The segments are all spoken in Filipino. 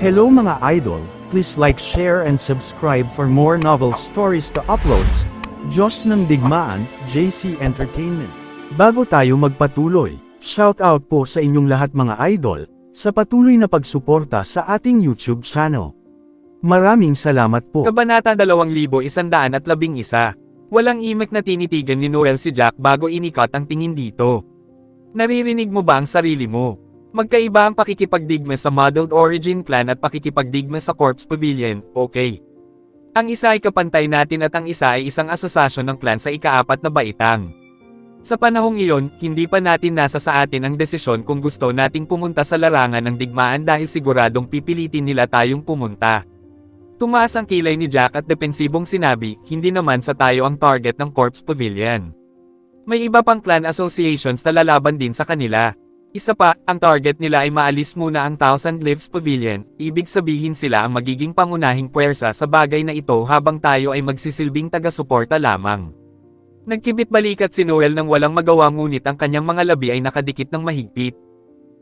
Hello mga idol, please like, share and subscribe for more novel stories to uploads. Diyos ng Digmaan, JC Entertainment. Bago tayo magpatuloy, shout out po sa inyong lahat mga idol, sa patuloy na pagsuporta sa ating YouTube channel. Maraming salamat po. Kabanata 2111. Walang imek na tinitigan ni Noel si Jack bago inikat ang tingin dito. Naririnig mo ba ang sarili mo? Magkaiba ang pakikipagdigma sa Modeled Origin Clan at pakikipagdigma sa Corpse Pavilion, okay. Ang isa ay kapantay natin at ang isa ay isang asosasyon ng clan sa ika-4 na baitang. Sa panahong iyon, hindi pa natin nasa sa atin ang desisyon kung gusto nating pumunta sa larangan ng digmaan dahil siguradong pipilitin nila tayong pumunta. Tumaas ang kilay ni Jack at depensibong sinabi, hindi naman sa tayo ang target ng Corpse Pavilion. May iba pang clan associations na lalaban din sa kanila. Isa pa, ang target nila ay maalis muna ang Thousand Leaves Pavilion, ibig sabihin sila ang magiging pangunahing puwersa sa bagay na ito habang tayo ay magsisilbing taga-suporta lamang. Nagkibit-balikat si Noel nang walang magawa ngunit ang kanyang mga labi ay nakadikit ng mahigpit.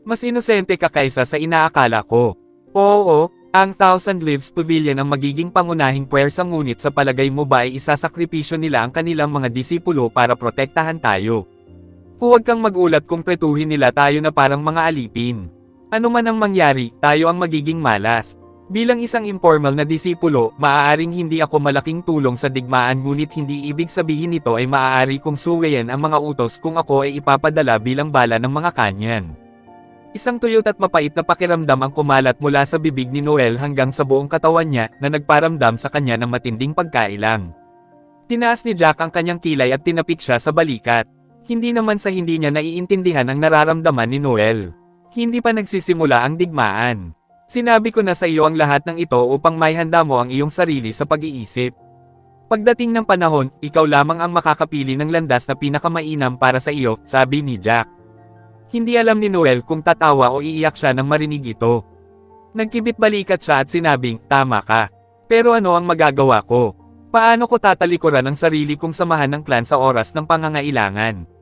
Mas inosente ka kaysa sa inaakala ko. Oo, ang Thousand Leaves Pavilion ang magiging pangunahing puwersa ngunit sa palagay mo ba ay isasakripisyo nila ang kanilang mga disipulo para protektahan tayo? Huwag kang magulat kung pretuhin nila tayo na parang mga alipin. Ano man ang mangyari, tayo ang magiging malas. Bilang isang informal na disipulo, maaaring hindi ako malaking tulong sa digmaan ngunit hindi ibig sabihin nito ay maaari kong suwayan ang mga utos kung ako ay ipapadala bilang bala ng mga kanyan. Isang tuyot at mapait na pakiramdam ang kumalat mula sa bibig ni Noel hanggang sa buong katawan niya na nagparamdam sa kanya ng matinding pagkailang. Tinaas ni Jack ang kanyang kilay at tinapik siya sa balikat. Hindi naman sa hindi niya naiintindihan ang nararamdaman ni Noel. Hindi pa nagsisimula ang digmaan. Sinabi ko na sa iyo ang lahat ng ito upang maihanda mo ang iyong sarili sa pag-iisip. Pagdating ng panahon, ikaw lamang ang makakapili ng landas na pinakamainam para sa iyo, sabi ni Jack. Hindi alam ni Noel kung tatawa o iiyak siya nang marinig ito. Nagkibit-balikat siya at sinabing, tama ka. Pero ano ang magagawa ko? Paano ko tatalikuran ang sarili kong samahan ng clan sa oras ng pangangailangan?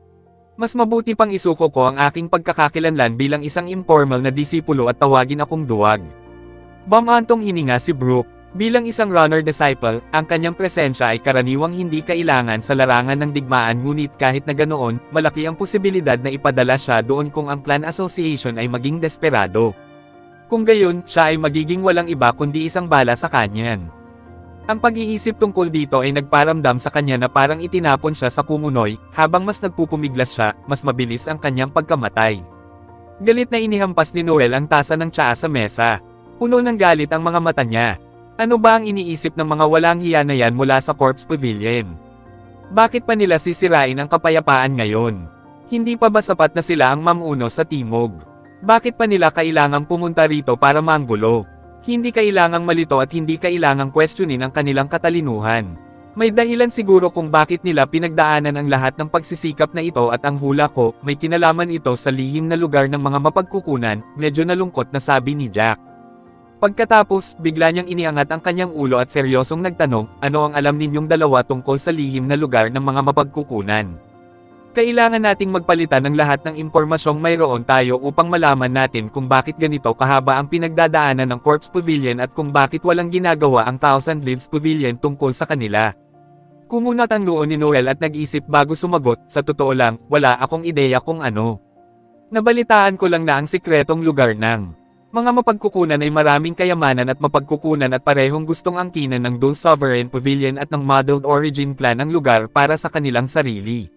Mas mabuti pang isuko ko ang aking pagkakakilanlan bilang isang informal na disipulo at tawagin akong duwag. Bamantong hininga si Brooke. Bilang isang runner-disciple, ang kanyang presensya ay karaniwang hindi kailangan sa larangan ng digmaan ngunit kahit na ganoon, malaki ang posibilidad na ipadala siya doon kung ang clan association ay maging desperado. Kung gayon, siya ay magiging walang iba kundi isang bala sa kanyan. Ang pag-iisip tungkol dito ay nagparamdam sa kanya na parang itinapon siya sa kumunoy, habang mas nagpupumiglas siya, mas mabilis ang kanyang pagkamatay. Galit na inihampas ni Noel ang tasa ng tsaa sa mesa. Puno ng galit ang mga mata niya. Ano ba ang iniisip ng mga walang hiya na yan mula sa Corpse Pavilion? Bakit pa nila sisirain ang kapayapaan ngayon? Hindi pa ba sapat na sila ang mamuno sa timog? Bakit pa nila kailangang pumunta rito para manggulo? Hindi kailangang malito at hindi kailangang questionin ang kanilang katalinuhan. May dahilan siguro kung bakit nila pinagdaanan ang lahat ng pagsisikap na ito at ang hula ko, may kinalaman ito sa lihim na lugar ng mga mapagkukunan, medyo nalungkot na sabi ni Jack. Pagkatapos, bigla niyang iniangat ang kanyang ulo at seryosong nagtanong, ano ang alam ninyong dalawa tungkol sa lihim na lugar ng mga mapagkukunan? Kailangan nating magpalitan ng lahat ng impormasyong mayroon tayo upang malaman natin kung bakit ganito kahaba ang pinagdadaanan ng Corpse Pavilion at kung bakit walang ginagawa ang Thousand Leaves Pavilion tungkol sa kanila. Kumunat ang noo ni Noel at nag-isip bago sumagot, sa totoo lang, wala akong ideya kung ano. Nabalitaan ko lang na ang sikretong lugar ng mga mapagkukunan ay maraming kayamanan at mapagkukunan at parehong gustong angkinan ng Dole Sovereign Pavilion at ng Modeled Origin Clan ang lugar para sa kanilang sarili.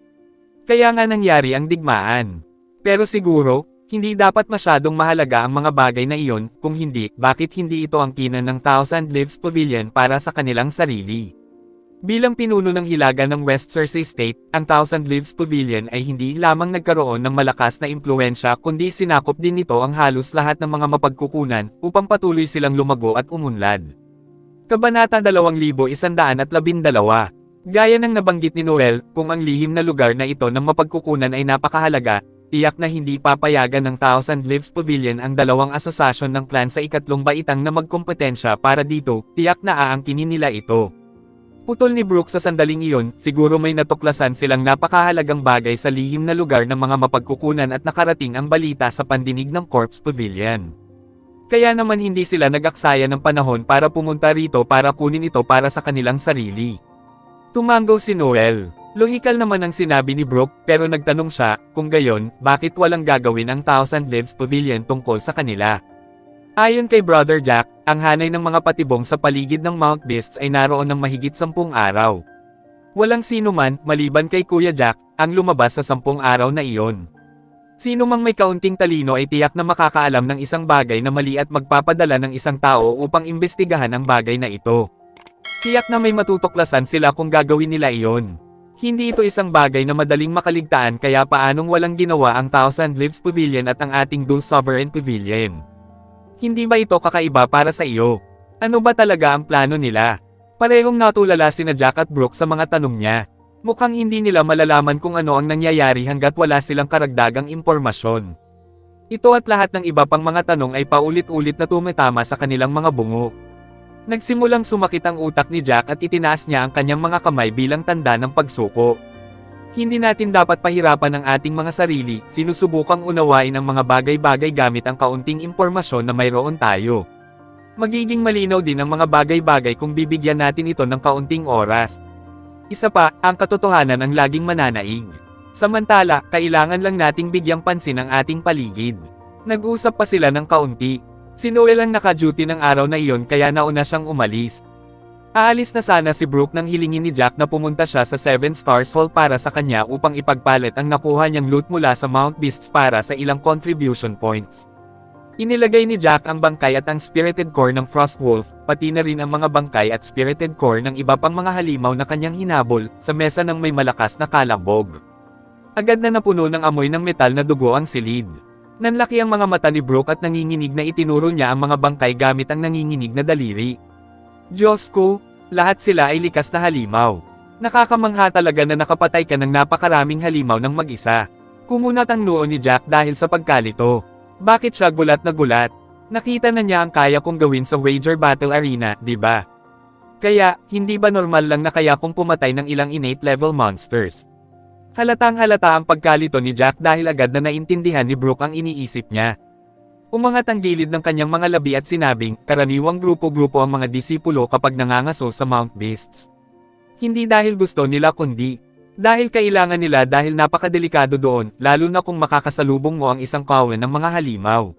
Kaya nga nangyari ang digmaan. Pero siguro, hindi dapat masyadong mahalaga ang mga bagay na iyon, kung hindi, bakit hindi ito angkinan ng Thousand Leaves Pavilion para sa kanilang sarili? Bilang pinuno ng hilaga ng West Cersei State, ang Thousand Leaves Pavilion ay hindi lamang nagkaroon ng malakas na impluensya kundi sinakop din nito ang halos lahat ng mga mapagkukunan, upang patuloy silang lumago at umunlad. Kabanata 2112. Gaya ng nabanggit ni Noel, kung ang lihim na lugar na ito ng mapagkukunan ay napakahalaga, tiyak na hindi papayagan ng Thousand Leaves Pavilion ang dalawang asosasyon ng clan sa ikatlong baitang na magkompetensya para dito, tiyak na aangkinin nila ito. Putol ni Brooke sa sandaling iyon, siguro may natuklasan silang napakahalagang bagay sa lihim na lugar ng mga mapagkukunan at nakarating ang balita sa pandinig ng Corpse Pavilion. Kaya naman hindi sila nag-aksaya ng panahon para pumunta rito para kunin ito para sa kanilang sarili. Tumango si Noel. Lohikal naman ang sinabi ni Brooke, pero nagtanong siya, kung gayon, bakit walang gagawin ang Thousand Leaves Pavilion tungkol sa kanila? Ayon kay Brother Jack, ang hanay ng mga patibong sa paligid ng Mount Beasts ay naroon ng mahigit 10 araw. Walang sino man, maliban kay Kuya Jack, ang lumabas sa 10 araw na iyon. Sino mang may kaunting talino ay tiyak na makakaalam ng isang bagay na mali at magpapadala ng isang tao upang imbestigahan ang bagay na ito. Tiyak na may matutuklasan sila kung gagawin nila iyon. Hindi ito isang bagay na madaling makaligtaan kaya paanong walang ginawa ang Thousand Leaves Pavilion at ang ating Dual Sovereign Pavilion? Hindi ba ito kakaiba para sa iyo? Ano ba talaga ang plano nila? Parehong natulala sina Jack at Brooke sa mga tanong niya. Mukhang hindi nila malalaman kung ano ang nangyayari hanggat wala silang karagdagang impormasyon. Ito at lahat ng iba pang mga tanong ay paulit-ulit na tumatama sa kanilang mga bungo. Nagsimulang sumakit ang utak ni Jack at itinaas niya ang kanyang mga kamay bilang tanda ng pagsuko. Hindi natin dapat pahirapan ang ating mga sarili, sinusubukang unawain ang mga bagay-bagay gamit ang kaunting impormasyon na mayroon tayo. Magiging malinaw din ang mga bagay-bagay kung bibigyan natin ito ng kaunting oras. Isa pa, ang katotohanan ang laging mananaig. Samantala, kailangan lang nating bigyang pansin ang ating paligid. Nag-usap pa sila ng kaunti. Si Noel ang naka-duty ng araw na iyon kaya nauna siyang umalis. Aalis na sana si Brooke nang hilingin ni Jack na pumunta siya sa 7 Stars Hall para sa kanya upang ipagpalit ang nakuha niyang loot mula sa Mount Beasts para sa ilang contribution points. Inilagay ni Jack ang bangkay at ang spirited core ng Frostwolf, pati na rin ang mga bangkay at spirited core ng iba pang mga halimaw na kanyang hinabol, sa mesa ng may malakas na kalabog. Agad na napuno ng amoy ng metal na dugo ang silid. Nanlaki ang mga mata ni Brooke at nanginginig na itinuro niya ang mga bangkay gamit ang nanginginig na daliri. Diyos ko, lahat sila ay likas na halimaw. Nakakamangha talaga na nakapatay ka ng napakaraming halimaw ng mag-isa. Kumunat ang noo ni Jack dahil sa pagkalito. Bakit siya gulat na gulat? Nakita na niya ang kaya kong gawin sa Wager Battle Arena, di ba? Kaya, hindi ba normal lang na kaya kong pumatay ng ilang innate level monsters? Halatang halata ang pagkalito ni Jack dahil agad na naintindihan ni Brooke ang iniisip niya. Umangat ang gilid ng kanyang mga labi at sinabing, karaniwang grupo-grupo ang mga disipulo kapag nangangaso sa Mount Beasts. Hindi dahil gusto nila kundi, dahil kailangan nila dahil napakadelikado doon, lalo na kung makakasalubong mo ang isang kawan ng mga halimaw.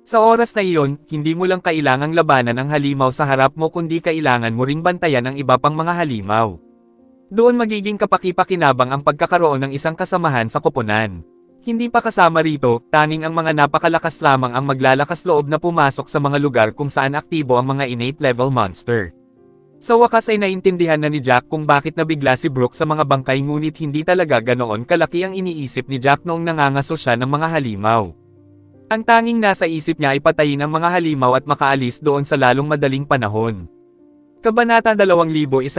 Sa oras na iyon, hindi mo lang kailangang labanan ang halimaw sa harap mo kundi kailangan mo ring bantayan ang iba pang mga halimaw. Doon magiging kapaki-pakinabang ang pagkakaroon ng isang kasamahan sa koponan. Hindi pa kasama rito, tanging ang mga napakalakas lamang ang maglalakas loob na pumasok sa mga lugar kung saan aktibo ang mga innate level monster. Sa wakas ay naintindihan na ni Jack kung bakit nabigla si Brooke sa mga bangkay ngunit hindi talaga ganoon kalaki ang iniisip ni Jack noong nangangaso siya ng mga halimaw. Ang tanging nasa isip niya ay patayin ang mga halimaw at makaalis doon sa lalong madaling panahon. Kabanata 2113.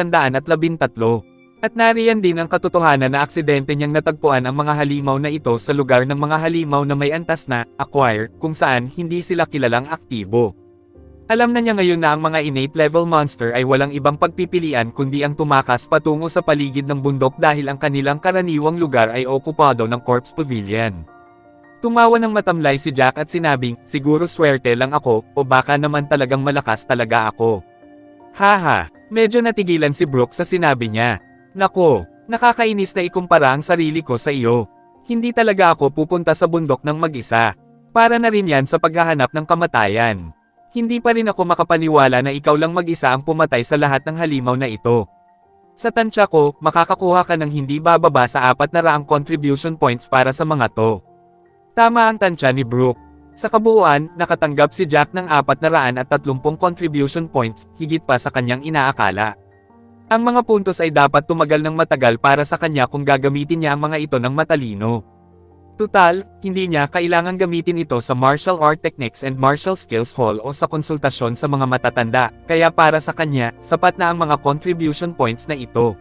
At nariyan din ang katotohanan na aksidente niyang natagpuan ang mga halimaw na ito sa lugar ng mga halimaw na may antas na acquire, kung saan hindi sila kilalang aktibo. Alam na niya ngayon na ang mga innate level monster ay walang ibang pagpipilian kundi ang tumakas patungo sa paligid ng bundok dahil ang kanilang karaniwang lugar ay okupado ng Corpse Pavilion. Tumawa ng matamlay si Jack at sinabing, siguro swerte lang ako, o baka naman talagang malakas talaga ako. Haha, medyo natigilan si Brooke sa sinabi niya. Nako, nakakainis na ikumpara ang sarili ko sa iyo. Hindi talaga ako pupunta sa bundok ng mag-isa. Para na rin yan sa paghahanap ng kamatayan. Hindi pa rin ako makapaniwala na ikaw lang mag-isa ang pumatay sa lahat ng halimaw na ito. Sa tansya ko, makakakuha ka ng hindi bababa sa 400 contribution points para sa mga to. Tama ang tansya ni Brooke. Sa kabuuan, nakatanggap si Jack ng 430 contribution points, higit pa sa kanyang inaakala. Ang mga puntos ay dapat tumagal ng matagal para sa kanya kung gagamitin niya ang mga ito ng matalino. Tutal, hindi niya kailangan gamitin ito sa martial art techniques and martial skills hall o sa konsultasyon sa mga matatanda, kaya para sa kanya, sapat na ang mga contribution points na ito.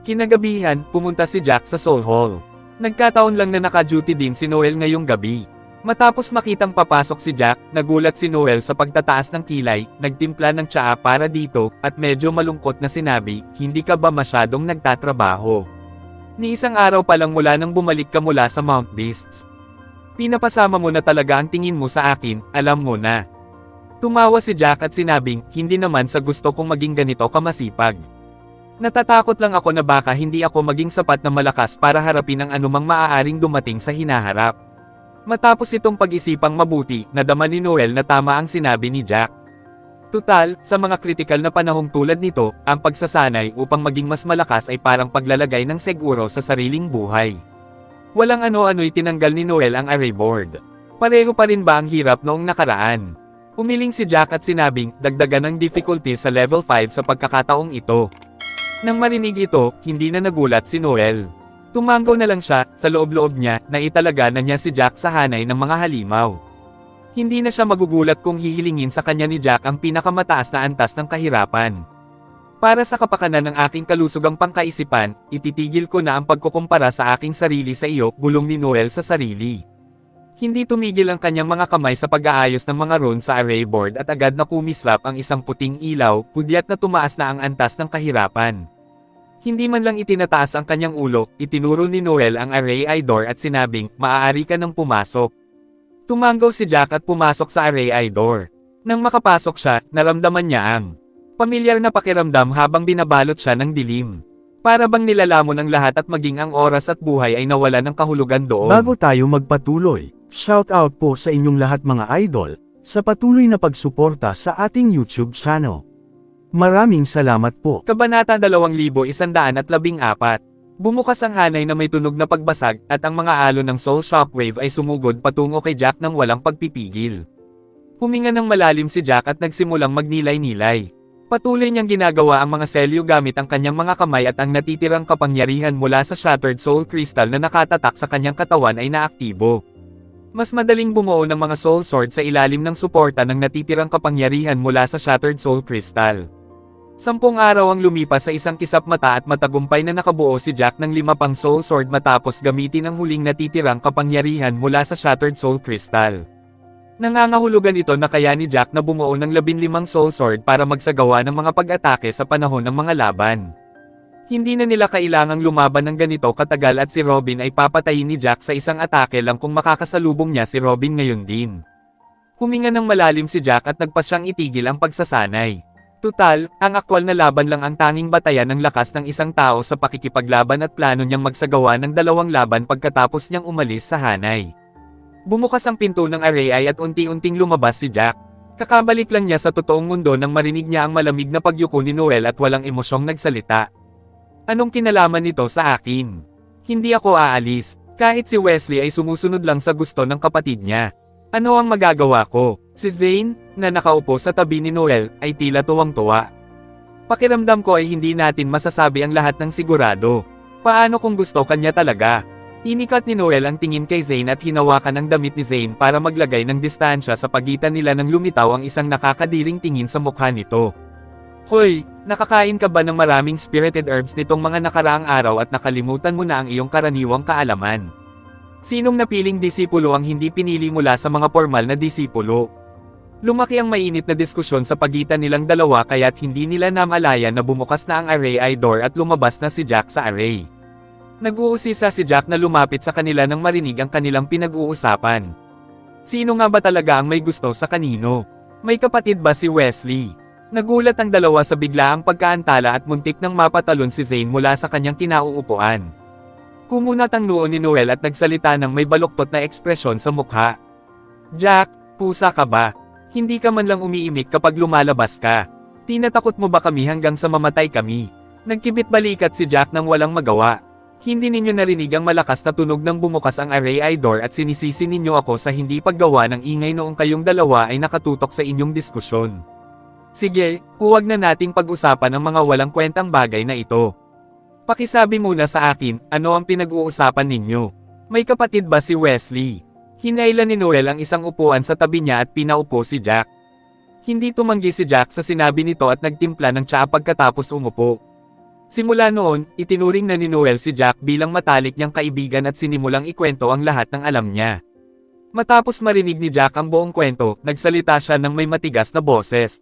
Kinagabihan, pumunta si Jack sa Soul Hall. Nagkataon lang na naka-duty din si Noel ngayong gabi. Matapos makitang papasok si Jack, nagulat si Noel sa pagtataas ng kilay, nagtimpla ng tsaa para dito, at medyo malungkot na sinabi, hindi ka ba masyadong nagtatrabaho? Ni isang araw pa lang mula nang bumalik ka mula sa Mount Beasts. Pinapasama mo na talaga ang tingin mo sa akin, alam mo na. Tumawa si Jack at sinabing, hindi naman sa gusto kong maging ganito kamasipag. Natatakot lang ako na baka hindi ako maging sapat na malakas para harapin ang anumang maaaring dumating sa hinaharap. Matapos itong pag-isipang mabuti, nadama ni Noel na tama ang sinabi ni Jack. Tutal, sa mga kritikal na panahong tulad nito, ang pagsasanay upang maging mas malakas ay parang paglalagay ng seguro sa sariling buhay. Walang ano-ano'y tinanggal ni Noel ang array board. Pareho pa rin ba ang hirap noong nakaraan? Umiling si Jack at sinabing, dagdagan ng difficulty sa level 5 sa pagkakataong ito. Nang marinig ito, hindi na nagulat si Noel. Tumanggaw na lang siya, sa loob-loob niya, na italaga na niya si Jack sa hanay ng mga halimaw. Hindi na siya magugulat kung hihilingin sa kanya ni Jack ang pinakamataas na antas ng kahirapan. Para sa kapakanan ng aking kalusugang pangkaisipan, ititigil ko na ang pagkukumpara sa aking sarili sa iyo, bulong ni Noel sa sarili. Hindi tumigil ang kanyang mga kamay sa pag-aayos ng mga runes sa array board at agad na kumislap ang isang puting ilaw, pudyat na tumaas na ang antas ng kahirapan. Hindi man lang itinataas ang kanyang ulo, itinuro ni Noel ang array eye door at sinabing, maaari ka nang pumasok. Tumanggaw si Jack at pumasok sa array eye door. Nang makapasok siya, naramdaman niya ang pamilyar na pakiramdam habang binabalot siya ng dilim. Para bang nilalamon ang lahat at maging ang oras at buhay ay nawala ng kahulugan doon. Bago tayo magpatuloy, shout out po sa inyong lahat mga idol, sa patuloy na pagsuporta sa ating YouTube channel. Maraming salamat po. Kabanata 2114. Bumukas ang hanay na may tunog na pagbasag, at ang mga alon ng soul shockwave ay sumugod patungo kay Jack nang walang pagpipigil. Huminga ng malalim si Jack at nagsimulang magnilay-nilay. Patuloy niyang ginagawa ang mga selyo gamit ang kanyang mga kamay at ang natitirang kapangyarihan mula sa Shattered Soul Crystal na nakatatak sa kanyang katawan ay naaktibo. Mas madaling bumuo ng mga soul sword sa ilalim ng suporta ng natitirang kapangyarihan mula sa Shattered Soul Crystal. 10 araw ang lumipas sa isang kisap mata at matagumpay na nakabuo si Jack ng 5 pang soul sword matapos gamitin ang huling natitirang kapangyarihan mula sa Shattered Soul Crystal. Nangangahulugan ito na kaya ni Jack na bumuo ng 15 soul sword para magsagawa ng mga pag-atake sa panahon ng mga laban. Hindi na nila kailangang lumaban ng ganito katagal at si Robin ay papatayin ni Jack sa isang atake lang kung makakasalubong niya si Robin ngayon din. Huminga ng malalim si Jack at nagpasyang itigil ang pagsasanay. Tutal, ang aktwal na laban lang ang tanging batayan ng lakas ng isang tao sa pakikipaglaban at plano niyang magsagawa ng 2 laban pagkatapos niyang umalis sa hanay. Bumukas ang pinto ng array eye at unti-unting lumabas si Jack. Kakabalik lang niya sa totoong mundo nang marinig niya ang malamig na pagyuko ni Noel at walang emosyong nagsalita. Anong kinalaman nito sa akin? Hindi ako aalis, kahit si Wesley ay sumusunod lang sa gusto ng kapatid niya. Ano ang magagawa ko? Si Zane, na nakaupo sa tabi ni Noel, ay tila tuwang-tuwa. Pakiramdam ko ay hindi natin masasabi ang lahat ng sigurado. Paano kung gusto kanya talaga? Inikat ni Noel ang tingin kay Zane at hinawakan ang damit ni Zane para maglagay ng distansya sa pagitan nila nang lumitaw ang isang nakakadiring tingin sa mukha nito. Hoy, nakakain ka ba ng maraming spirited herbs nitong mga nakaraang araw at nakalimutan mo na ang iyong karaniwang kaalaman? Sinong napiling disipulo ang hindi pinili mula sa mga formal na disipulo? Lumaki ang mainit na diskusyon sa pagitan nilang dalawa kaya't hindi nila namalayan na bumukas na ang array eye door at lumabas na si Jack sa array. Nag-uusisa si Jack na lumapit sa kanila nang marinig ang kanilang pinag-uusapan. Sino nga ba talaga ang may gusto sa kanino? May kapatid ba si Wesley? Nagulat ang dalawa sa biglaang pagkaantala at muntik nang mapatalon si Zane mula sa kanyang kinauupuan. Kumunat ang noo ni Noel at nagsalita ng may baluktot na ekspresyon sa mukha. Jack, pusa ka ba? Hindi ka man lang umiimik kapag lumalabas ka. Tinatakot mo ba kami hanggang sa mamatay kami? Nagkibit balikat si Jack nang walang magawa. Hindi ninyo narinig ang malakas na tunog ng bumukas ang array eye door at sinisisi ninyo ako sa hindi paggawa ng ingay noong kayong dalawa ay nakatutok sa inyong diskusyon. Sige, huwag na nating pag-usapan ang mga walang kwentang bagay na ito. Pakisabi muna sa akin, ano ang pinag-uusapan ninyo? May kapatid ba si Wesley? Hinailan ni Noel ang isang upuan sa tabi niya at pinaupo si Jack. Hindi tumanggi si Jack sa sinabi nito at nagtimpla ng tsaa pagkatapos umupo. Simula noon, itinuring na ni Noel si Jack bilang matalik niyang kaibigan at sinimulang ikwento ang lahat ng alam niya. Matapos marinig ni Jack ang buong kwento, nagsalita siya ng may matigas na boses.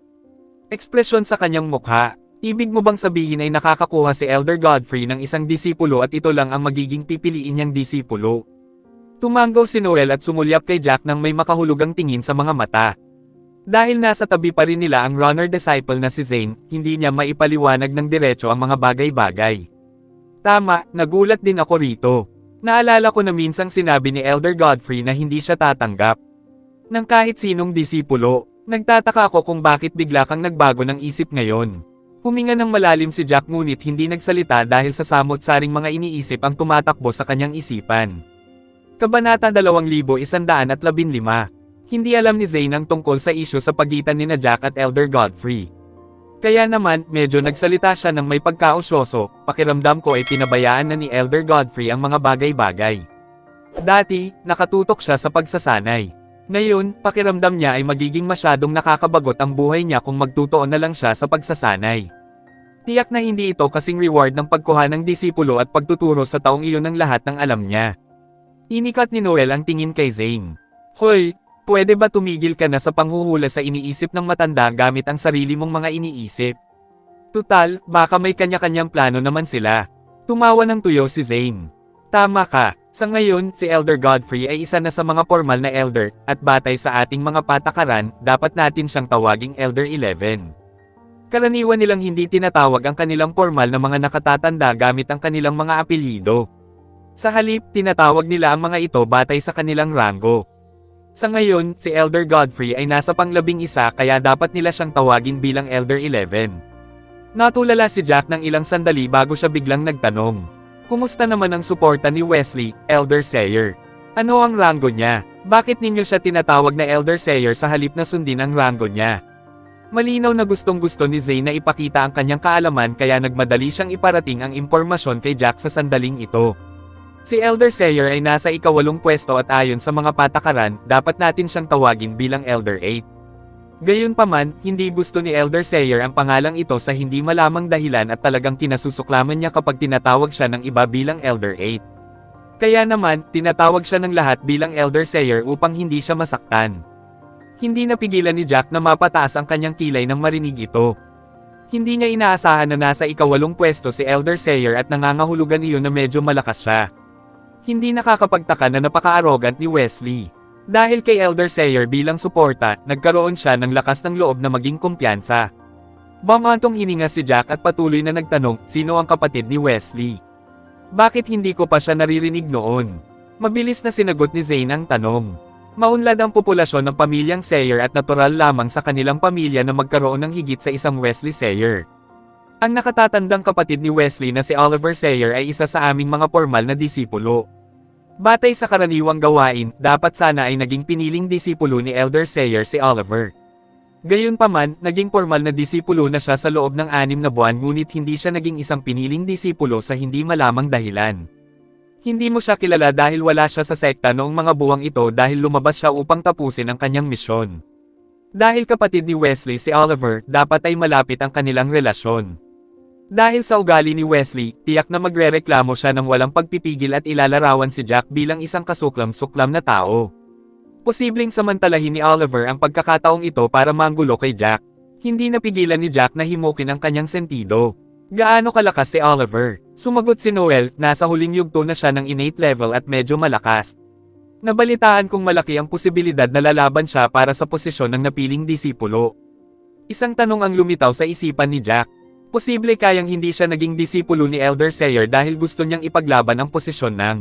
Ekspresyon sa kanyang mukha. Ibig mo bang sabihin ay nakakakuha si Elder Godfrey ng isang disipulo at ito lang ang magiging pipiliin niyang disipulo? Tumanggaw si Noel at sumulyap kay Jack nang may makahulugang tingin sa mga mata. Dahil nasa tabi pa rin nila ang runner-disciple na si Zane, hindi niya maipaliwanag ng diretso ang mga bagay-bagay. Tama, nagulat din ako rito. Naalala ko na minsang sinabi ni Elder Godfrey na hindi siya tatanggap ng kahit sinong disipulo. Nagtataka ako kung bakit bigla kang nagbago ng isip ngayon. Huminga ng malalim si Jack ngunit hindi nagsalita dahil sa samot-saring mga iniisip ang tumatakbo sa kanyang isipan. Kabanata 2115. Hindi alam ni Zane ang tungkol sa isyu sa pagitan ni Jack at Elder Godfrey. Kaya naman, medyo nagsalita siya ng may pagkaosyoso, pakiramdam ko ay pinabayaan na ni Elder Godfrey ang mga bagay-bagay. Dati, nakatutok siya sa pagsasanay. Ngayon, pakiramdam niya ay magiging masyadong nakakabagot ang buhay niya kung magtutuon na lang siya sa pagsasanay. Tiyak na hindi ito kasing reward ng pagkuha ng disipulo at pagtuturo sa taong iyon ng lahat ng alam niya. Inikat ni Noel ang tingin kay Zane. Hoy! Pwede ba tumigil ka na sa panghuhula sa iniisip ng matanda gamit ang sarili mong mga iniisip? Tutal, baka may kanya-kanyang plano naman sila. Tumawa ng tuyo si Zane. Tama ka, sa ngayon, si Elder Godfrey ay isa na sa mga formal na elder, at batay sa ating mga patakaran, dapat natin siyang tawaging Elder 11. Karaniwan nilang hindi tinatawag ang kanilang formal na mga nakatatanda gamit ang kanilang mga apelyido. Sa halip, tinatawag nila ang mga ito batay sa kanilang ranggo. Sa ngayon, si Elder Godfrey ay nasa pang-11 kaya dapat nila siyang tawagin bilang Elder 11. Natulala si Jack ng ilang sandali bago siya biglang nagtanong. Kumusta naman ang suporta ni Wesley, Elder Sayer? Ano ang ranggo niya? Bakit ninyo siya tinatawag na Elder Sayer sa halip na sundin ang ranggo niya? Malinaw na gustong-gusto ni Zane na ipakita ang kanyang kaalaman kaya nagmadali siyang iparating ang impormasyon kay Jack sa sandaling ito. Si Elder Sayer ay nasa ika-8 pwesto at ayon sa mga patakaran, dapat natin siyang tawagin bilang Elder 8. Gayunpaman, hindi gusto ni Elder Sayer ang pangalang ito sa hindi malamang dahilan at talagang kinasusuklaman niya kapag tinatawag siya ng iba bilang Elder 8. Kaya naman, tinatawag siya ng lahat bilang Elder Sayer upang hindi siya masaktan. Hindi napigilan ni Jack na mapataas ang kanyang kilay nang marinig ito. Hindi niya inaasahan na nasa ika-8 pwesto si Elder Sayer at nangangahulugan iyon na medyo malakas siya. Hindi nakakapagtaka na napaka-arrogant ni Wesley. Dahil kay Elder Sayer bilang suporta, nagkaroon siya ng lakas ng loob na maging kumpiyansa. Bumantong hininga si Jack at patuloy na nagtanong, sino ang kapatid ni Wesley? Bakit hindi ko pa siya naririnig noon? Mabilis na sinagot ni Zane ang tanong. Maunlad ang populasyon ng pamilyang Sayer at natural lamang sa kanilang pamilya na magkaroon ng higit sa isang Wesley Sayer. Ang nakatatandang kapatid ni Wesley na si Oliver Sayer ay isa sa aming mga formal na disipulo. Batay sa karaniwang gawain, dapat sana ay naging piniling disipulo ni Elder Sayer si Oliver. Gayunpaman, naging formal na disipulo na siya sa loob ng 6 na buwan ngunit hindi siya naging isang piniling disipulo sa hindi malamang dahilan. Hindi mo siya kilala dahil wala siya sa sekta noong mga buwang ito dahil lumabas siya upang tapusin ang kanyang misyon. Dahil kapatid ni Wesley si Oliver, dapat ay malapit ang kanilang relasyon. Dahil sa ugali ni Wesley, tiyak na magrereklamo siya ng walang pagpipigil at ilalarawan si Jack bilang isang kasuklam-suklam na tao. Posibleng samantalahin ni Oliver ang pagkakataong ito para manggulo kay Jack. Hindi napigilan ni Jack na himukin ang kanyang sentido. Gaano kalakas si Oliver? Sumagot si Noel, nasa huling yugto na siya ng innate level at medyo malakas. Nabalitaan kong malaki ang posibilidad na lalaban siya para sa posisyon ng napiling disipulo. Isang tanong ang lumitaw sa isipan ni Jack. Posible kayang hindi siya naging disipulo ni Elder Sayer dahil gusto niyang ipaglaban ang posisyon ng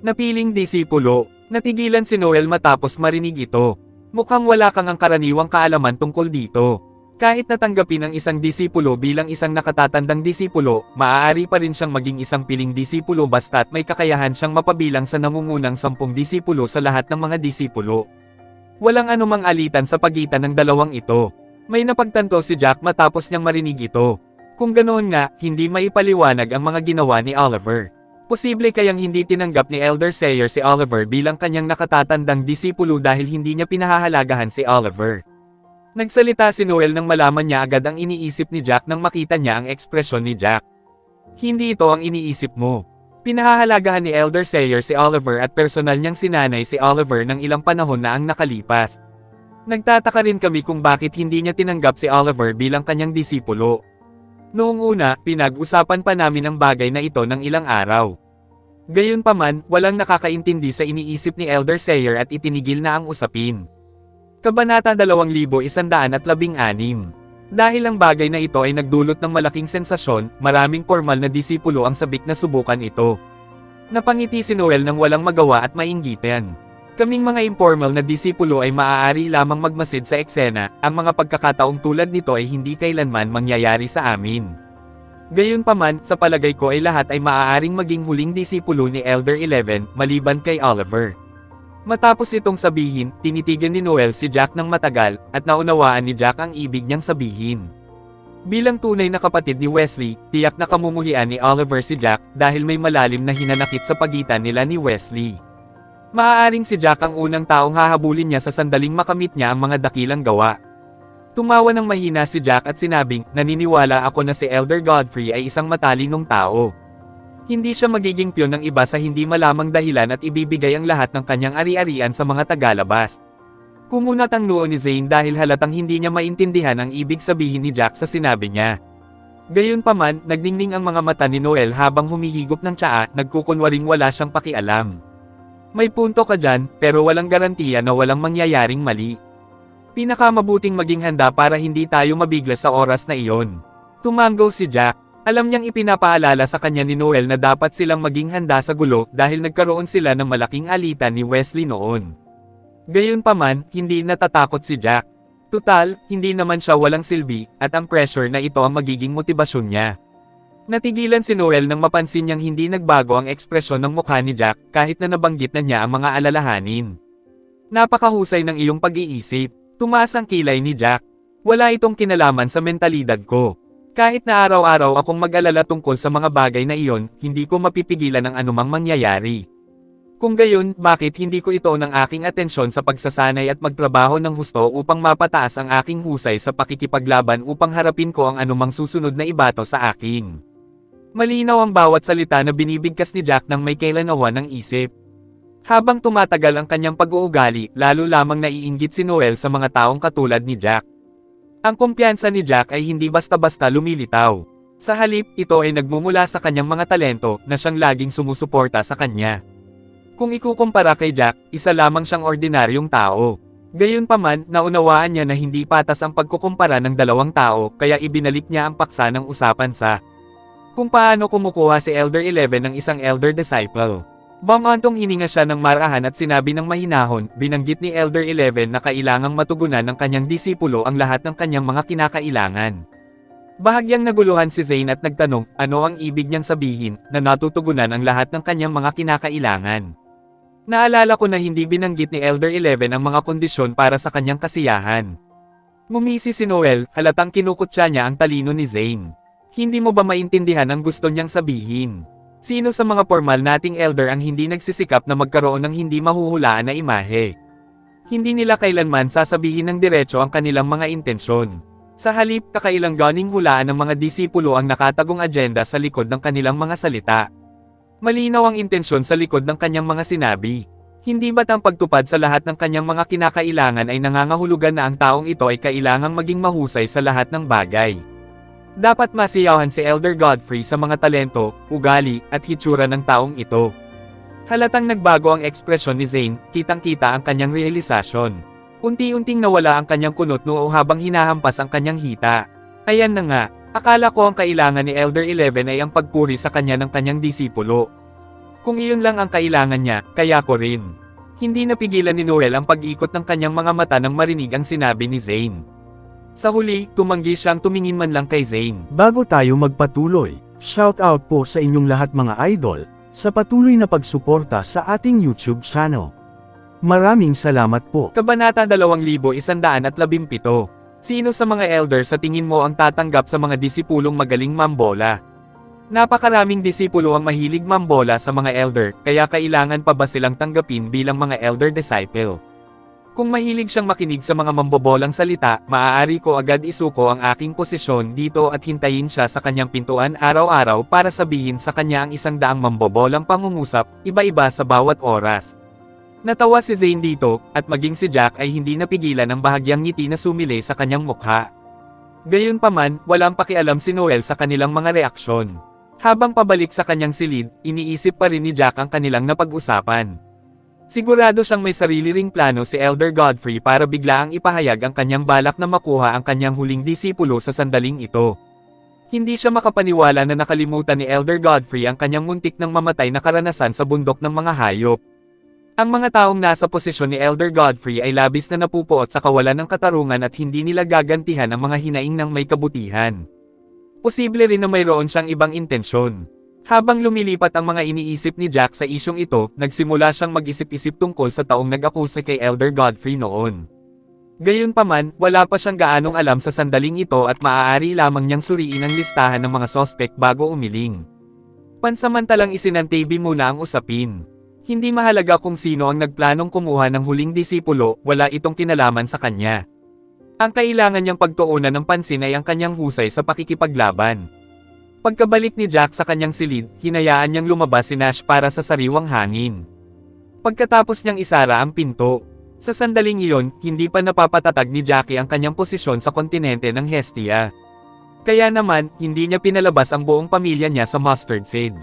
napiling disipulo. Natigilan si Noel matapos marinig ito. Mukhang wala kang ang karaniwang kaalaman tungkol dito. Kahit natanggapin ang isang disipulo bilang isang nakatatandang disipulo, maaari pa rin siyang maging isang piling disipulo basta't may kakayahan siyang mapabilang sa nangungunang 10 disipulo sa lahat ng mga disipulo. Walang anumang alitan sa pagitan ng dalawang ito. May napagtanto si Jack matapos niyang marinig ito. Kung ganoon nga, hindi maipaliwanag ang mga ginawa ni Oliver. Posible kayang hindi tinanggap ni Elder Sayer si Oliver bilang kanyang nakatatandang disipulo dahil hindi niya pinahahalagahan si Oliver. Nagsalita si Noel nang malaman niya agad ang iniisip ni Jack nang makita niya ang ekspresyon ni Jack. Hindi ito ang iniisip mo. Pinahahalagahan ni Elder Sayer si Oliver at personal niyang sinanay si Oliver ng ilang panahon na ang nakalipas. Nagtataka rin kami kung bakit hindi niya tinanggap si Oliver bilang kanyang disipulo. Noong una, pinag-usapan pa namin ang bagay na ito ng ilang araw. Gayunpaman, walang nakakaintindi sa iniisip ni Elder Sayer at itinigil na ang usapin. Kabanata 2116. Dahil ang bagay na ito ay nagdulot ng malaking sensasyon, maraming formal na disipulo ang sabik na subukan ito. Napangiti si Noel nang walang magawa at mainggitan. Kaming mga informal na disipulo ay maaari lamang magmasid sa eksena, ang mga pagkakataong tulad nito ay hindi kailanman mangyayari sa amin. Gayunpaman, sa palagay ko ay lahat ay maaaring maging huling disipulo ni Elder 11, maliban kay Oliver. Matapos itong sabihin, tinitigan ni Noel si Jack ng matagal, at naunawaan ni Jack ang ibig niyang sabihin. Bilang tunay na kapatid ni Wesley, tiyak na kamumuhian ni Oliver si Jack dahil may malalim na hinanakit sa pagitan nila ni Wesley. Maaaring si Jack ang unang taong hahabulin niya sa sandaling makamit niya ang mga dakilang gawa. Tumawa ng mahina si Jack at sinabing, naniniwala ako na si Elder Godfrey ay isang matalinong tao. Hindi siya magiging piyon ng iba sa hindi malamang dahilan at ibibigay ang lahat ng kanyang ari-arian sa mga tagalabas. Kumunat ang noo ni Zane dahil halatang hindi niya maintindihan ang ibig sabihin ni Jack sa sinabi niya. Gayunpaman, nagningning ang mga mata ni Noel habang humihigop ng tsaa, nagkukunwaring wala siyang pakialam. May punto ka dyan, pero walang garantiya na walang mangyayaring mali. Pinakamabuting maging handa para hindi tayo mabigla sa oras na iyon. Tumanggo si Jack. Alam niyang ipinapaalala sa kanya ni Noel na dapat silang maging handa sa gulo dahil nagkaroon sila ng malaking alitan ni Wesley noon. Gayunpaman, hindi natatakot si Jack. Tutal, hindi naman siya walang silbi, at ang pressure na ito ang magiging motibasyon niya. Natigilan si Noel nang mapansin niyang hindi nagbago ang ekspresyon ng mukha ni Jack kahit na nabanggit na niya ang mga alalahanin. Napakahusay ng iyong pag-iisip. Tumaas ang kilay ni Jack. Wala itong kinalaman sa mentalidad ko. Kahit na araw-araw akong mag-alala tungkol sa mga bagay na iyon, hindi ko mapipigilan ang anumang mangyayari. Kung gayon, bakit hindi ko ito ng aking atensyon sa pagsasanay at magtrabaho ng husto upang mapataas ang aking husay sa pakikipaglaban upang harapin ko ang anumang susunod na ibato sa akin. Malinaw ang bawat salita na binibigkas ni Jack nang may kailanawan ng isip. Habang tumatagal ang kanyang pag-uugali, lalo lamang naiinggit si Noel sa mga taong katulad ni Jack. Ang kumpiyansa ni Jack ay hindi basta-basta lumilitaw. Sa halip, ito ay nagmumula sa kanyang mga talento na siyang laging sumusuporta sa kanya. Kung ikukumpara kay Jack, isa lamang siyang ordinaryong tao. Gayunpaman, naunawaan niya na hindi patas ang pagkukumpara ng dalawang tao kaya ibinalik niya ang paksa ng usapan sa kung paano kumukuha si Elder 11 ng isang Elder Disciple. Bumantong hininga siya ng marahan at sinabi ng mahinahon, binanggit ni Elder 11 na kailangang matugunan ng kanyang disipulo ang lahat ng kanyang mga kinakailangan. Bahagyang naguluhan si Zane at nagtanong, ano ang ibig niyang sabihin, na natutugunan ang lahat ng kanyang mga kinakailangan. Naalala ko na hindi binanggit ni Elder 11 ang mga kondisyon para sa kanyang kasiyahan. Ngumisi si Noel, halatang kinukutya niya ang talino ni Zane. Hindi mo ba maintindihan ang gusto niyang sabihin? Sino sa mga formal nating elder ang hindi nagsisikap na magkaroon ng hindi mahuhulaan na imahe? Hindi nila kailanman sasabihin ng diretso ang kanilang mga intensyon. Sa halip, kakailanganing hulaan ng mga disipulo ang nakatagong agenda sa likod ng kanilang mga salita. Malinaw ang intensyon sa likod ng kanyang mga sinabi. Hindi ba't ang pagtupad sa lahat ng kanyang mga kinakailangan ay nangangahulugan na ang taong ito ay kailangang maging mahusay sa lahat ng bagay? Dapat masiyahan si Elder Godfrey sa mga talento, ugali, at hitsura ng taong ito. Halatang nagbago ang ekspresyon ni Zane, kitang-kita ang kanyang realisasyon. Unti-unting nawala ang kanyang kunot noo habang hinahampas ang kanyang hita. Ayan na nga, akala ko ang kailangan ni Elder 11 ay ang pagpuri sa kanya ng kanyang disipulo. Kung iyon lang ang kailangan niya, kaya ko rin. Hindi napigilan ni Noel ang pag-ikot ng kanyang mga mata nang marinig ang sinabi ni Zane. Sa huli, tumanggi siyang tumingin man lang kay Zane. Bago tayo magpatuloy, shoutout po sa inyong lahat mga idol, sa patuloy na pagsuporta sa ating YouTube channel. Maraming salamat po. Kabanata 2117. Sino sa mga elder sa tingin mo ang tatanggap sa mga disipulong magaling mambola? Napakaraming disipulo ang mahilig mambola sa mga elder, kaya kailangan pa ba silang tanggapin bilang mga elder disciple? Kung mahilig siyang makinig sa mga mambobolang salita, maaari ko agad isuko ang aking posisyon dito at hintayin siya sa kanyang pintuan araw-araw para sabihin sa kanya ang 100 mambobolang pangungusap, iba-iba sa bawat oras. Natawa si Zane dito, at maging si Jack ay hindi napigilan ang bahagyang ngiti na sumilay sa kanyang mukha. Gayunpaman, walang pakialam si Noel sa kanilang mga reaksyon. Habang pabalik sa kanyang silid, iniisip pa rin ni Jack ang kanilang napag-usapan. Sigurado siyang may sarili ring plano si Elder Godfrey para biglaang ipahayag ang kanyang balak na makuha ang kanyang huling disipulo sa sandaling ito. Hindi siya makapaniwala na nakalimutan ni Elder Godfrey ang kanyang muntik ng mamatay na karanasan sa bundok ng mga hayop. Ang mga taong nasa posisyon ni Elder Godfrey ay labis na napupuot sa kawalan ng katarungan at hindi nila gagantihan ang mga hinaing ng may kabutihan. Posible rin na mayroon siyang ibang intensyon. Habang lumilipat ang mga iniisip ni Jack sa isyong ito, nagsimula siyang mag-isip-isip tungkol sa taong nag-akusa kay Elder Godfrey noon. Gayunpaman, wala pa siyang gaanong alam sa sandaling ito at maaari lamang niyang suriin ang listahan ng mga sospek bago umiling. Pansamantalang isinantabi muna ang usapin. Hindi mahalaga kung sino ang nagplanong kumuha ng huling disipulo, wala itong kinalaman sa kanya. Ang kailangan niyang pagtuunan ng pansin ay ang kanyang husay sa pakikipaglaban. Pagkabalik ni Jack sa kanyang silid, hinayaan niyang lumabas si Nash para sa sariwang hangin. Pagkatapos niyang isara ang pinto, sa sandaling iyon, hindi pa napapatatag ni Jackie ang kanyang posisyon sa kontinente ng Hestia. Kaya naman, hindi niya pinalabas ang buong pamilya niya sa Mustard Seed.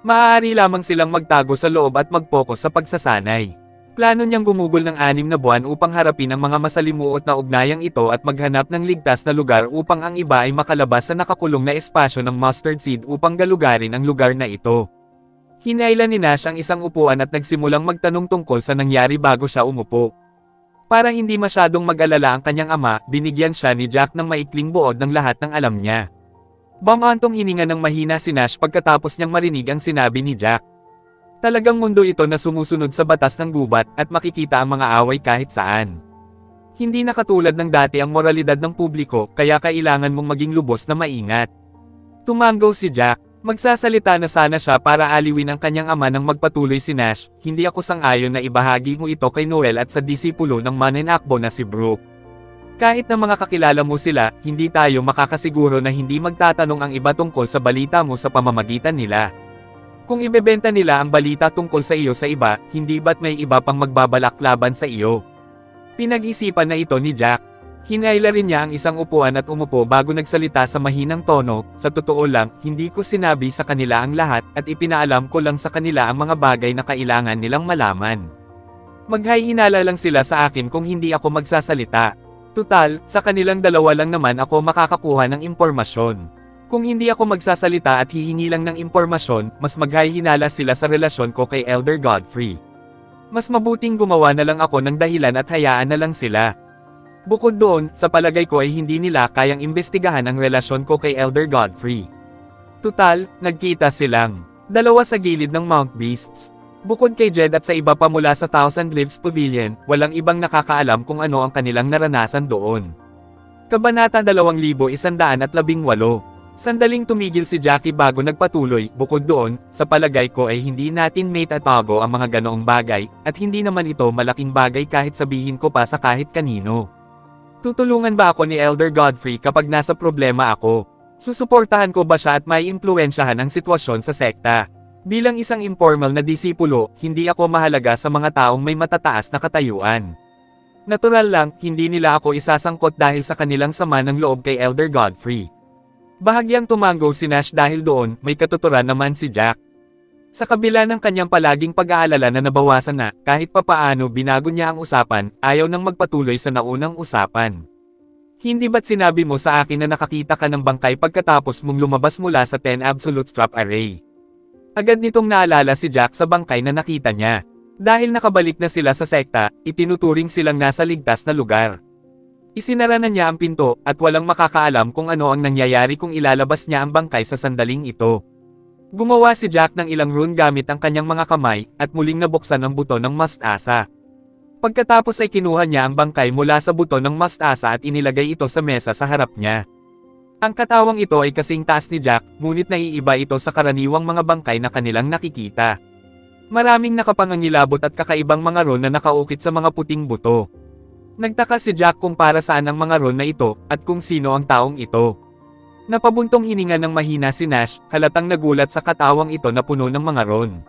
Maaari lamang silang magtago sa loob at mag-focus sa pagsasanay. Plano niyang gumugol ng 6 na buwan upang harapin ang mga masalimuot na ugnayang ito at maghanap ng ligtas na lugar upang ang iba ay makalabas sa nakakulong na espasyo ng Mustard Seed upang galugarin ang lugar na ito. Hinailan ni Nash ang isang upuan at nagsimulang magtanong tungkol sa nangyari bago siya umupo. Para hindi masyadong mag-alala ang kanyang ama, binigyan siya ni Jack ng maikling buod ng lahat ng alam niya. Bamantong hininga ng mahina si Nash pagkatapos niyang marinig ang sinabi ni Jack. Talagang mundo ito na sumusunod sa batas ng gubat at makikita ang mga away kahit saan. Hindi na katulad ng dati ang moralidad ng publiko kaya kailangan mong maging lubos na maingat. Tumanggaw si Jack, magsasalita na sana siya para aliwin ang kanyang ama nang magpatuloy si Nash, hindi ako sang-ayon na ibahagi mo ito kay Noel at sa disipulo ng mananakbo na si Brooke. Kahit na mga kakilala mo sila, hindi tayo makakasiguro na hindi magtatanong ang iba tungkol sa balita mo sa pamamagitan nila. Kung ibebenta nila ang balita tungkol sa iyo sa iba, hindi ba't may iba pang magbabalak laban sa iyo? Pinag-isipan na ito ni Jack. Hinaila rin niya ang isang upuan at umupo bago nagsalita sa mahinang tono, sa totoo lang, hindi ko sinabi sa kanila ang lahat at ipinaalam ko lang sa kanila ang mga bagay na kailangan nilang malaman. Maghahinala lang sila sa akin kung hindi ako magsasalita. Tutal, sa kanilang dalawa lang naman ako makakakuha ng impormasyon. Kung hindi ako magsasalita at hihingi lang ng impormasyon, mas maghahinala sila sa relasyon ko kay Elder Godfrey. Mas mabuting gumawa na lang ako ng dahilan at hayaan na lang sila. Bukod doon, sa palagay ko ay hindi nila kayang imbestigahan ang relasyon ko kay Elder Godfrey. Tutal, nagkita silang dalawa sa gilid ng Mount Beasts. Bukod kay Jed at sa iba pa mula sa Thousand Leaves Pavilion, walang ibang nakakaalam kung ano ang kanilang naranasan doon. Kabanata 2118. Sandaling tumigil si Jackie bago nagpatuloy, bukod doon, sa palagay ko ay hindi natin may tatago ang mga ganoong bagay, at hindi naman ito malaking bagay kahit sabihin ko pa sa kahit kanino. Tutulungan ba ako ni Elder Godfrey kapag nasa problema ako? Susuportahan ko ba siya at may impluwensyahan ang sitwasyon sa sekta? Bilang isang informal na disipulo, hindi ako mahalaga sa mga taong may matataas na katayuan. Natural lang, hindi nila ako isasangkot dahil sa kanilang sama ng loob kay Elder Godfrey. Bahagyang tumanggo si Nash dahil doon, may katuturan naman si Jack. Sa kabila ng kanyang palaging pag-aalala na nabawasan na, kahit papaano binago niya ang usapan, ayaw nang magpatuloy sa naunang usapan. Hindi ba't sinabi mo sa akin na nakakita ka ng bangkay pagkatapos mong lumabas mula sa 10 Absolute Strap Array? Agad nitong naalala si Jack sa bangkay na nakita niya. Dahil nakabalik na sila sa sekta, itinuturing silang nasa ligtas na lugar. Isinara na niya ang pinto, at walang makakaalam kung ano ang nangyayari kung ilalabas niya ang bangkay sa sandaling ito. Gumawa si Jack ng ilang rune gamit ang kanyang mga kamay, at muling nabuksan ang buto ng mustasa. Pagkatapos ay kinuha niya ang bangkay mula sa buto ng mustasa at inilagay ito sa mesa sa harap niya. Ang katawang ito ay kasing taas ni Jack, ngunit naiiba ito sa karaniwang mga bangkay na kanilang nakikita. Maraming nakapangangilabot at kakaibang mga rune na nakaukit sa mga puting buto. Nagtaka si Jack kung para saan ang mga rune na ito, at kung sino ang taong ito. Napabuntong hininga ng mahina si Nash, halatang nagulat sa katawang ito na puno ng mga rune.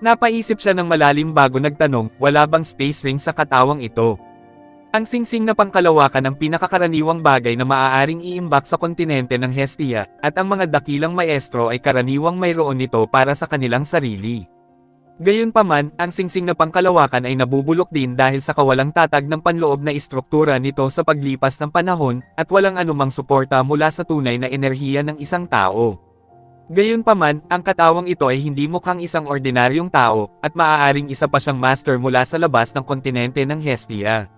Napaisip siya ng malalim bago nagtanong, wala bang space ring sa katawang ito? Ang singsing na pangkalawakan ng pinakakaraniwang bagay na maaaring iimbak sa kontinente ng Hestia, at ang mga dakilang maestro ay karaniwang mayroon nito para sa kanilang sarili. Gayunpaman, ang singsing na pangkalawakan ay nabubulok din dahil sa kawalang tatag ng panloob na istruktura nito sa paglipas ng panahon, at walang anumang suporta mula sa tunay na enerhiya ng isang tao. Gayunpaman, ang katawang ito ay hindi mukhang isang ordinaryong tao, at maaaring isa pa siyang master mula sa labas ng kontinente ng Hestia.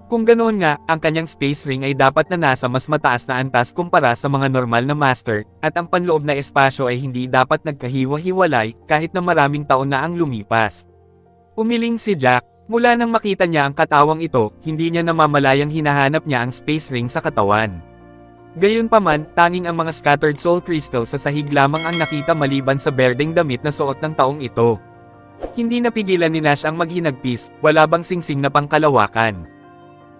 Kung ganoon nga, ang kanyang space ring ay dapat na nasa mas mataas na antas kumpara sa mga normal na master, at ang panloob na espasyo ay hindi dapat nagkahiwa-hiwalay kahit na maraming taon na ang lumipas. Umiling si Jack. Mula nang makita niya ang katawang ito, hindi niya namamalayang hinahanap niya ang space ring sa katawan. Gayunpaman, tanging ang mga scattered soul crystal sa sahig lamang ang nakita maliban sa berdeng damit na suot ng taong ito. Hindi napigilan ni Nash ang maghinagpis, wala bang singsing na pangkalawakan.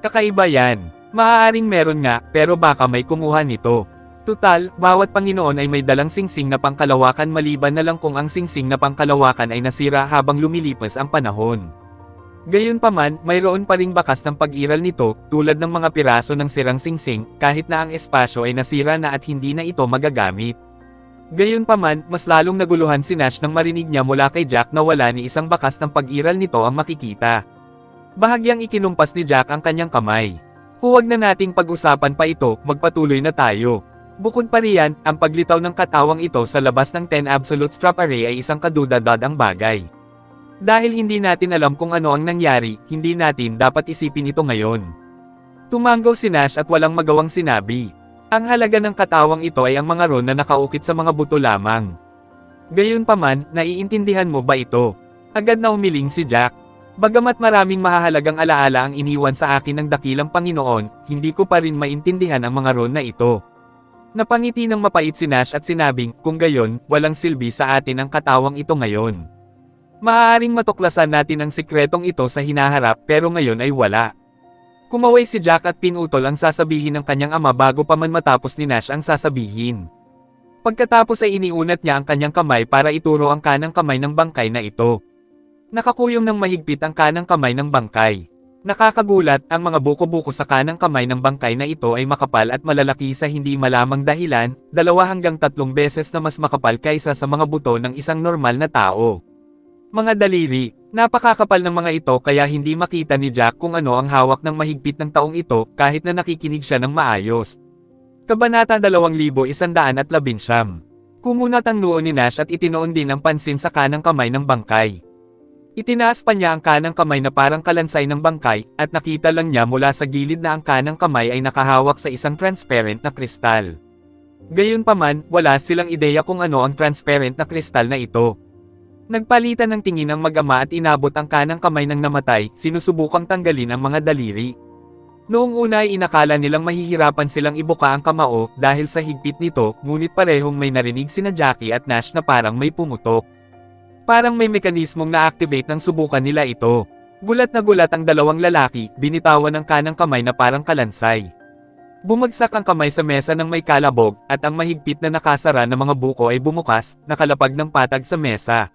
Kakaiba yan. Maaaring meron nga, pero baka may kumuha nito. Tutal, bawat Panginoon ay may dalang singsing na pangkalawakan maliban na lang kung ang singsing na pangkalawakan ay nasira habang lumilipas ang panahon. Gayunpaman, mayroon pa ring bakas ng pag-iral nito, tulad ng mga piraso ng sirang singsing, kahit na ang espasyo ay nasira na at hindi na ito magagamit. Gayunpaman, mas lalong naguluhan si Nash nang marinig niya mula kay Jack na wala ni isang bakas ng pag-iral nito ang makikita. Bahagyang ikinumpas ni Jack ang kanyang kamay. Huwag na nating pag-usapan pa ito, magpatuloy na tayo. Bukod pa riyan, ang paglitaw ng katawang ito sa labas ng 10 Absolute Strap Array ay isang kadudadadang bagay. Dahil hindi natin alam kung ano ang nangyari, hindi natin dapat isipin ito ngayon. Tumanggaw si Nash at walang magawang sinabi. Ang halaga ng katawang ito ay ang mga ron na nakaukit sa mga buto lamang. Gayunpaman, naiintindihan mo ba ito? Agad na umiling si Jack. Bagamat maraming mahahalagang alaala ang iniwan sa akin ng dakilang Panginoon, hindi ko pa rin maintindihan ang mga ron na ito. Napangiti ng mapait si Nash at sinabing, kung gayon, walang silbi sa atin ang katawang ito ngayon. Maaaring matuklasan natin ang sikretong ito sa hinaharap pero ngayon ay wala. Kumaway si Jack at pinutol ang sasabihin ng kanyang ama bago pa man matapos ni Nash ang sasabihin. Pagkatapos ay iniunat niya ang kanyang kamay para ituro ang kanang kamay ng bangkay na ito. Nakakuyom ng mahigpit ang kanang kamay ng bangkay. Nakakagulat, ang mga buko-buko sa kanang kamay ng bangkay na ito ay makapal at malalaki sa hindi malamang dahilan, 2 hanggang 3 beses na mas makapal kaysa sa mga buto ng isang normal na tao. Mga daliri, napakakapal ng mga ito kaya hindi makita ni Jack kung ano ang hawak ng mahigpit ng taong ito kahit na nakikinig siya ng maayos. Kabanata 2119. Kumunat ang noo ni Nash at itinoon din ang pansin sa kanang kamay ng bangkay. Itinaas pa niya ang kanang kamay na parang kalansay ng bangkay, at nakita lang niya mula sa gilid na ang kanang kamay ay nakahawak sa isang transparent na kristal. Gayunpaman, wala silang ideya kung ano ang transparent na kristal na ito. Nagpalitan ng tingin ang mag-ama at inabot ang kanang kamay ng namatay, sinusubukang tanggalin ang mga daliri. Noong una ay inakala nilang mahihirapan silang ibuka ang kamao dahil sa higpit nito, ngunit parehong may narinig sina Jackie at Nash na parang may pumutok. Parang may mekanismong na-activate nang subukan nila ito. Gulat na gulat ang dalawang lalaki, binitawan ang kanang kamay na parang kalansay. Bumagsak ang kamay sa mesa ng may kalabog, at ang mahigpit na nakasara na mga buko ay bumukas, nakalapag ng patag sa mesa.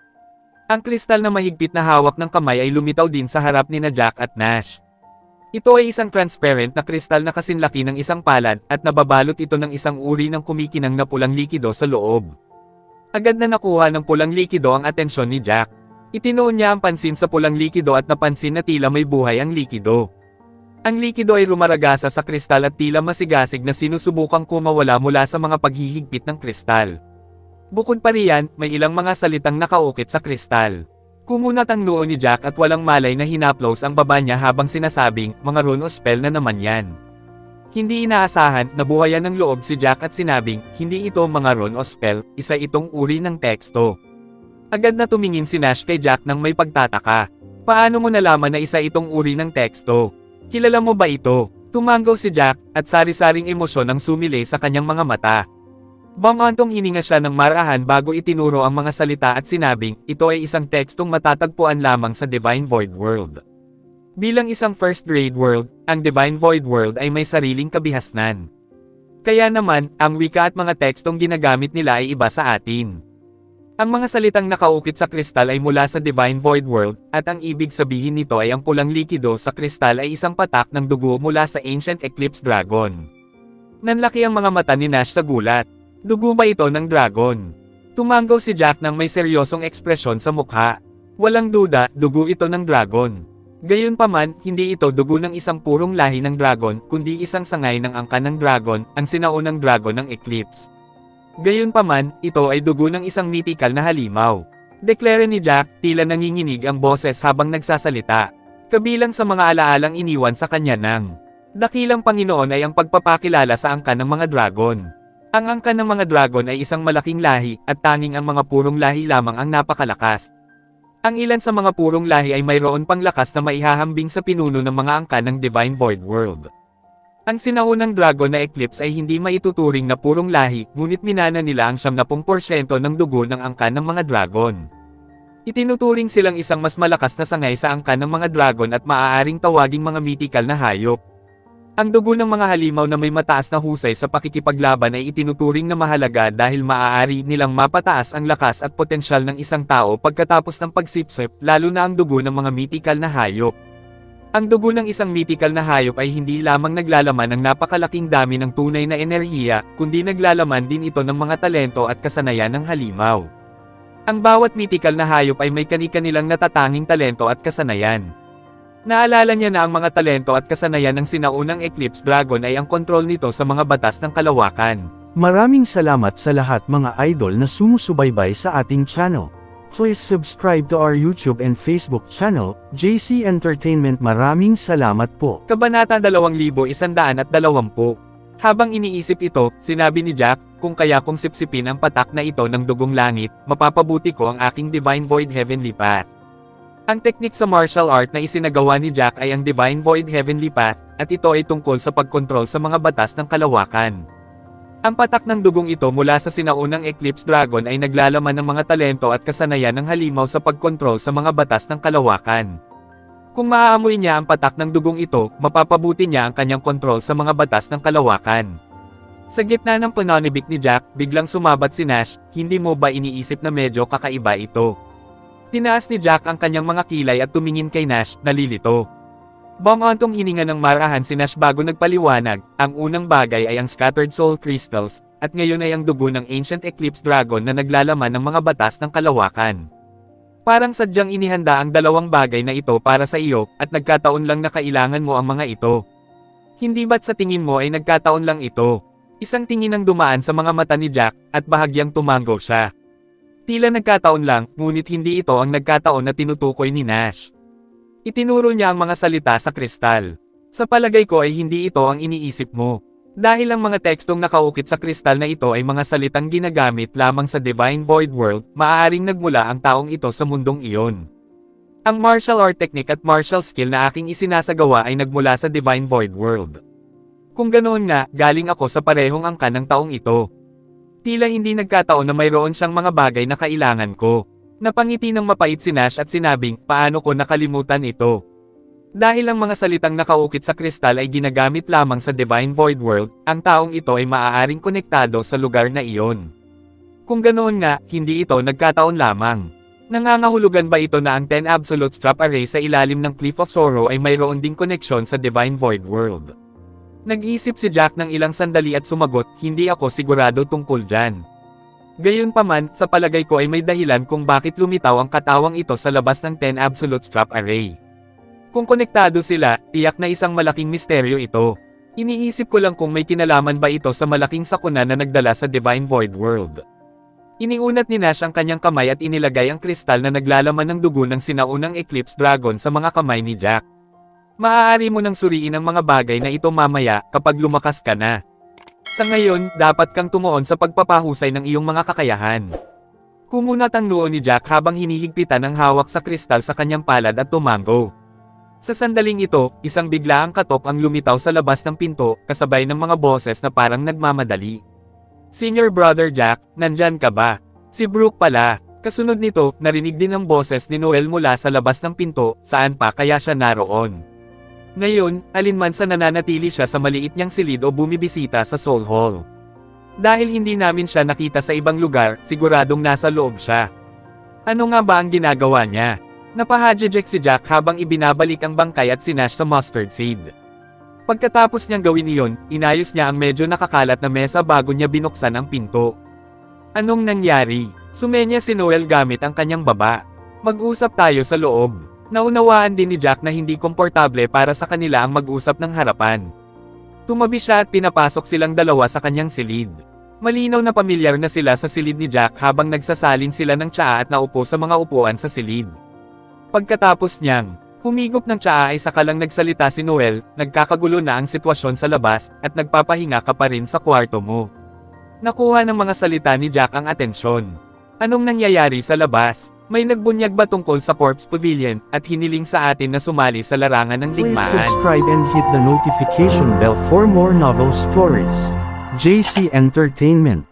Ang kristal na mahigpit na hawak ng kamay ay lumitaw din sa harap ni na Jack at Nash. Ito ay isang transparent na kristal na kasinlaki ng isang palad, at nababalot ito ng isang uri ng kumikinang na pulang likido sa loob. Agad na nakuha ng pulang likido ang atensyon ni Jack. Itinoon niya ang pansin sa pulang likido at napansin na tila may buhay ang likido. Ang likido ay rumaragasa sa kristal at tila masigasig na sinusubukang kumawala mula sa mga paghihigpit ng kristal. Bukod pa riyan, may ilang mga salitang nakaukit sa kristal. Kumunat ang noo ni Jack at walang malay na hinaplos ang baba niya habang sinasabing, mga rune o spell na naman yan. Hindi inaasahan, nabuhayan ng loob si Jack at sinabing, hindi ito mga rune o spell, isa itong uri ng teksto. Agad na tumingin si Nash kay Jack nang may pagtataka. Paano mo nalaman na isa itong uri ng teksto? Kilala mo ba ito? Tumanggaw si Jack, at sari-saring emosyon ang sumilay sa kanyang mga mata. Bamantong hininga siya ng marahan bago itinuro ang mga salita at sinabing, ito ay isang tekstong matatagpuan lamang sa Divine Void World. Bilang isang first-grade world, ang Divine Void World ay may sariling kabihasnan. Kaya naman, ang wika at mga tekstong ginagamit nila ay iba sa atin. Ang mga salitang nakaukit sa kristal ay mula sa Divine Void World, at ang ibig sabihin nito ay ang pulang likido sa kristal ay isang patak ng dugo mula sa Ancient Eclipse Dragon. Nanlaki ang mga mata ni Nash sa gulat. Dugo ba ito ng dragon? Tumanggaw si Jack nang may seryosong ekspresyon sa mukha. Walang duda, dugo ito ng dragon. Gayunpaman, hindi ito dugo ng isang purong lahi ng dragon, kundi isang sangay ng angkan ng dragon, ang sinaunang dragon ng Eclipse. Gayunpaman, ito ay dugo ng isang mythical na halimaw. Deklare ni Jack, tila nanginginig ang boses habang nagsasalita. Kabilang sa mga alaalang iniwan sa kanya ng dakilang Panginoon ay ang pagpapakilala sa angkan ng mga dragon. Ang angkan ng mga dragon ay isang malaking lahi, at tanging ang mga purong lahi lamang ang napakalakas. Ang ilan sa mga purong lahi ay mayroon pang lakas na maihahambing sa pinuno ng mga angkan ng Divine Void World. Ang sinaunang dragon na Eclipse ay hindi maituturing na purong lahi, ngunit minana nila ang 70% ng dugo ng angkan ng mga dragon. Itinuturing silang isang mas malakas na sangay sa angkan ng mga dragon at maaaring tawaging mga mythical na hayop. Ang dugo ng mga halimaw na may mataas na husay sa pakikipaglaban ay itinuturing na mahalaga dahil maaari nilang mapataas ang lakas at potensyal ng isang tao pagkatapos ng pagsipsip, lalo na ang dugo ng mga mythical na hayop. Ang dugo ng isang mythical na hayop ay hindi lamang naglalaman ng napakalaking dami ng tunay na enerhiya, kundi naglalaman din ito ng mga talento at kasanayan ng halimaw. Ang bawat mythical na hayop ay may kani-kanilang natatanging talento at kasanayan. Naalala niya na ang mga talento at kasanayan ng sinaunang Eclipse Dragon ay ang kontrol nito sa mga batas ng kalawakan. Maraming salamat sa lahat mga idol na sumusubaybay sa ating channel. Please subscribe to our YouTube and Facebook channel, JC Entertainment. Maraming salamat po. Kabanata 2120. Habang iniisip ito, sinabi ni Jack, kung kaya kong sipsipin ang patak na ito ng dugong langit, mapapabuti ko ang aking Divine Void Heavenly Path. Ang teknik sa martial art na isinagawa ni Jack ay ang Divine Void Heavenly Path, at ito ay tungkol sa pagkontrol sa mga batas ng kalawakan. Ang patak ng dugong ito mula sa sinaunang Eclipse Dragon ay naglalaman ng mga talento at kasanayan ng halimaw sa pagkontrol sa mga batas ng kalawakan. Kung maaamoy niya ang patak ng dugong ito, mapapabuti niya ang kanyang kontrol sa mga batas ng kalawakan. Sa gitna ng pananibik ni Jack, biglang sumabat si Nash. Hindi mo ba iniisip na medyo kakaiba ito? Tinaas ni Jack ang kanyang mga kilay at tumingin kay Nash, nalilito. Bumantong hininga ng marahan si Nash bago nagpaliwanag, ang unang bagay ay ang Scattered Soul Crystals, at ngayon ay ang dugo ng Ancient Eclipse Dragon na naglalaman ng mga batas ng kalawakan. Parang sadyang inihanda ang dalawang bagay na ito para sa iyo, at nagkataon lang na kailangan mo ang mga ito. Hindi ba't sa tingin mo ay nagkataon lang ito? Isang tingin ang dumaan sa mga mata ni Jack, at bahagyang tumango siya. Tila nagkataon lang, ngunit hindi ito ang nagkataon na tinutukoy ni Nash. Itinuro niya ang mga salita sa kristal. Sa palagay ko ay hindi ito ang iniisip mo. Dahil ang mga tekstong nakaukit sa kristal na ito ay mga salitang ginagamit lamang sa Divine Void World, maaaring nagmula ang taong ito sa mundong iyon. Ang martial art technique at martial skill na aking isinasagawa ay nagmula sa Divine Void World. Kung ganoon nga, galing ako sa parehong angkan ng taong ito. Tila hindi nagkataon na mayroon siyang mga bagay na kailangan ko. Napangiti ng mapait si Nash at sinabing, paano ko nakalimutan ito? Dahil ang mga salitang nakaukit sa kristal ay ginagamit lamang sa Divine Void World, ang taong ito ay maaaring konektado sa lugar na iyon. Kung ganoon nga, hindi ito nagkataon lamang. Nangangahulugan ba ito na ang 10 Absolute Strap Array sa ilalim ng Cliff of Sorrow ay mayroon ding koneksyon sa Divine Void World? Nag-isip si Jack ng ilang sandali at sumagot, hindi ako sigurado tungkol dyan. Gayunpaman, sa palagay ko ay may dahilan kung bakit lumitaw ang katawang ito sa labas ng 10 Absolute Strap Array. Kung konektado sila, tiyak na isang malaking misteryo ito. Iniisip ko lang kung may kinalaman ba ito sa malaking sakuna na nagdala sa Divine Void World. Iniunat ni Nash ang kanyang kamay at inilagay ang kristal na naglalaman ng dugo ng sinaunang Eclipse Dragon sa mga kamay ni Jack. Maaari mo nang suriin ang mga bagay na ito mamaya, kapag lumakas ka na. Sa ngayon, dapat kang tumuon sa pagpapahusay ng iyong mga kakayahan. Kumunat ang noo ni Jack habang hinihigpitan ang hawak sa kristal sa kanyang palad at tumango. Sa sandaling ito, isang biglaang katok ang lumitaw sa labas ng pinto, kasabay ng mga boses na parang nagmamadali. Senior Brother Jack, nandyan ka ba? Si Brooke pala. Kasunod nito, narinig din ang boses ni Noel mula sa labas ng pinto, saan pa kaya siya naroon? Ngayon, alinman sa nananatili siya sa maliit niyang silid o bumibisita sa Soul Hall. Dahil hindi namin siya nakita sa ibang lugar, siguradong nasa loob siya. Ano nga ba ang ginagawa niya? Napahadjejek si Jack habang ibinabalik ang bangkay at si Nash sa mustard seed. Pagkatapos niyang gawin iyon, inayos niya ang medyo nakakalat na mesa bago niya binuksan ang pinto. Anong nangyari? Sumenya si Noel gamit ang kanyang baba. Mag-usap tayo sa loob. Naunawaan din ni Jack na hindi komportable para sa kanila ang mag-usap ng harapan. Tumabi siya at pinapasok silang dalawa sa kanyang silid. Malinaw na pamilyar na sila sa silid ni Jack habang nagsasalin sila ng tsaa at naupo sa mga upuan sa silid. Pagkatapos niyang humigop ng tsaa ay sakalang nagsalita si Noel, nagkakagulo na ang sitwasyon sa labas, at nagpapahinga ka pa rin sa kwarto mo. Nakuha ng mga salita ni Jack ang atensyon. Anong nangyayari sa labas? May nagbunyag ba tungkol sa Corpse Pavilion, at hiniling sa atin na sumali sa larangan ng Please digmaan? subscribe and hit the notification bell for more novel stories. JC Entertainment.